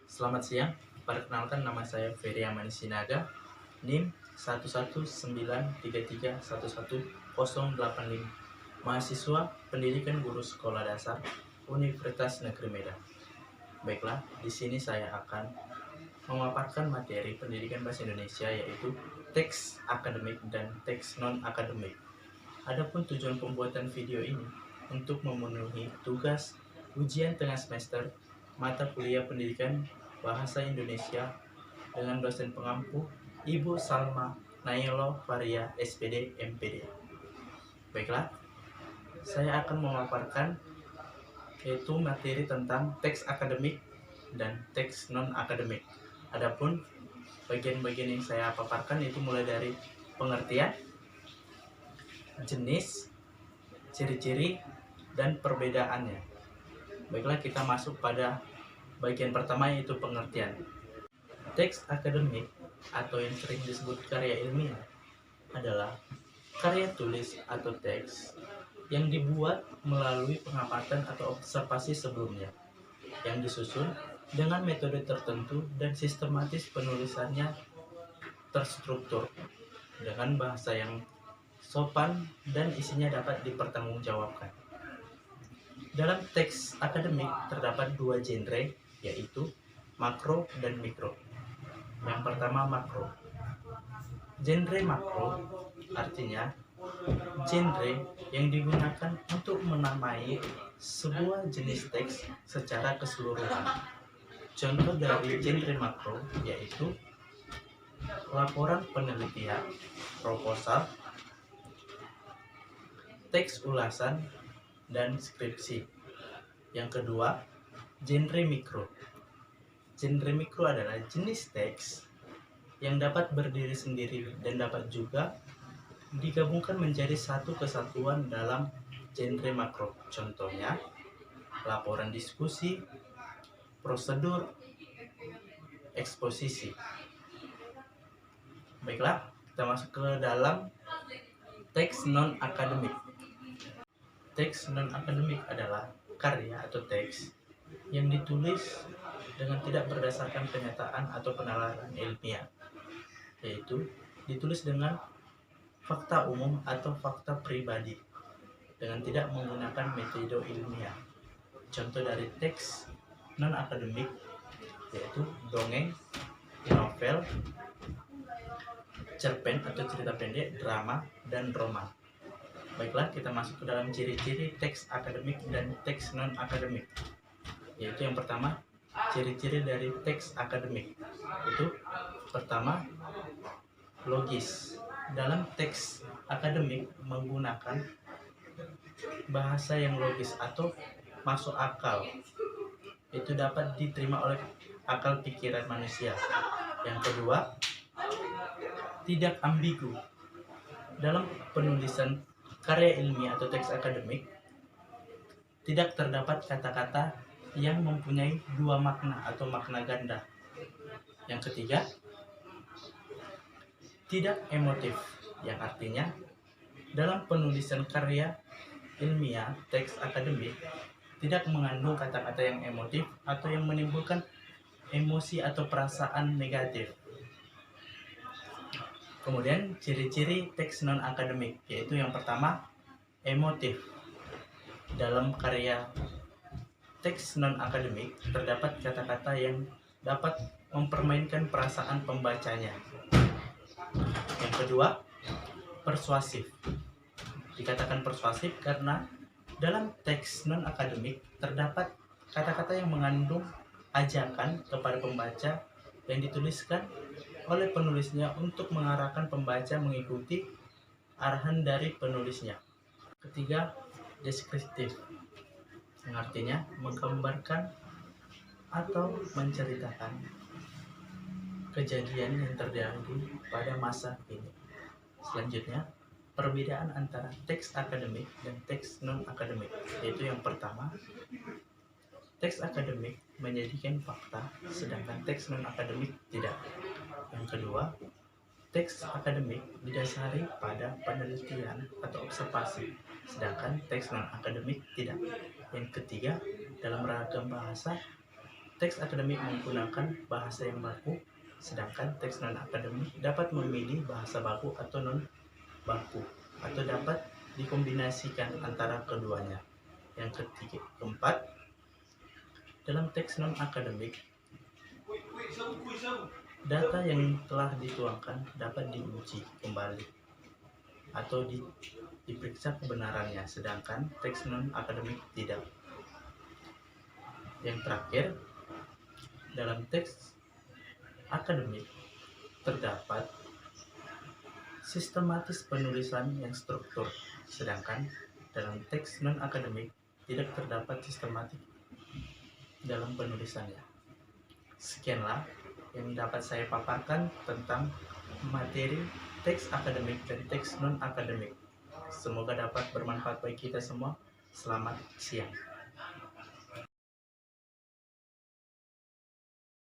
Selamat siang, perkenalkan nama saya Ferry Amani Sinaga, NIM 11933111085, mahasiswa Pendidikan Guru Sekolah Dasar Universitas Negeri Medan. Baiklah, di sini saya akan memaparkan materi pendidikan bahasa Indonesia, yaitu teks akademik dan teks non-akademik. Adapun tujuan pembuatan video ini untuk memenuhi tugas ujian tengah semester mata kuliah pendidikan bahasa Indonesia dengan dosen pengampu Ibu Salma Nayelo Faria SPD MPD. Baiklah, saya akan memaparkan yaitu materi tentang teks akademik dan teks non-akademik. Adapun bagian-bagian yang saya paparkan itu mulai dari pengertian, jenis, ciri-ciri, dan perbedaannya. Baiklah, kita masuk pada bagian pertama, yaitu pengertian. Teks akademik atau yang sering disebut karya ilmiah adalah karya tulis atau teks yang dibuat melalui pengamatan atau observasi sebelumnya, yang disusun dengan metode tertentu dan sistematis penulisannya terstruktur dengan bahasa yang sopan dan isinya dapat dipertanggungjawabkan. Dalam teks akademik terdapat dua genre, yaitu makro dan mikro. Yang pertama, makro. Genre makro artinya genre yang digunakan untuk menamai sebuah jenis teks secara keseluruhan. Contoh dari genre makro yaitu laporan penelitian, proposal, teks ulasan, dan skripsi. Yang kedua, genre mikro. Genre mikro adalah jenis teks yang dapat berdiri sendiri dan dapat juga digabungkan menjadi satu kesatuan dalam genre makro. Contohnya, laporan diskusi, prosedur, eksposisi. Baiklah, kita masuk ke dalam teks non-akademik. Teks non-akademik adalah karya atau teks yang ditulis dengan tidak berdasarkan kenyataan atau penalaran ilmiah, yaitu ditulis dengan fakta umum atau fakta pribadi dengan tidak menggunakan metode ilmiah. Contoh dari teks non-akademik yaitu dongeng, novel, cerpen atau cerita pendek, drama, dan roman. Baiklah, kita masuk ke dalam ciri-ciri teks akademik dan teks non-akademik. Yaitu yang pertama, ciri-ciri dari teks akademik. Itu pertama, logis. Dalam teks akademik menggunakan bahasa yang logis atau masuk akal. Itu dapat diterima oleh akal pikiran manusia. Yang kedua, tidak ambigu. Dalam penulisan karya ilmiah atau teks akademik tidak terdapat kata-kata yang mempunyai dua makna atau makna ganda. Yang ketiga, tidak emotif, yang artinya dalam penulisan karya ilmiah teks akademik tidak mengandung kata-kata yang emotif atau yang menimbulkan emosi atau perasaan negatif. Kemudian ciri-ciri teks non-akademik, yaitu yang pertama, emotif. Dalam karya teks non-akademik terdapat kata-kata yang dapat mempermainkan perasaan pembacanya. Yang kedua, persuasif. Dikatakan persuasif karena dalam teks non-akademik terdapat kata-kata yang mengandung ajakan kepada pembaca yang dituliskan oleh penulisnya untuk mengarahkan pembaca mengikuti arahan dari penulisnya. Ketiga, deskriptif, yang artinya menggambarkan atau menceritakan kejadian yang terjadi pada masa ini. Selanjutnya, perbedaan antara teks akademik dan teks non-akademik, yaitu yang pertama, teks akademik menyajikan fakta, sedangkan teks non-akademik tidak. Yang kedua, teks akademik didasari pada penelitian atau observasi, sedangkan teks non-akademik tidak. Yang ketiga, dalam ragam bahasa, teks akademik menggunakan bahasa yang baku, sedangkan teks non-akademik dapat memilih bahasa baku atau non-baku, atau dapat dikombinasikan antara keduanya. Yang keempat, dalam teks non-akademik, data yang telah dituangkan dapat diuji kembali atau diperiksa kebenarannya, sedangkan teks non-akademik tidak. Yang terakhir, dalam teks akademik terdapat sistematis penulisan yang struktur, sedangkan dalam teks non-akademik tidak terdapat sistematik dalam penulisannya. Sekianlah yang dapat saya paparkan tentang materi teks akademik dan teks non-akademik. Semoga dapat bermanfaat bagi kita semua. Selamat siang.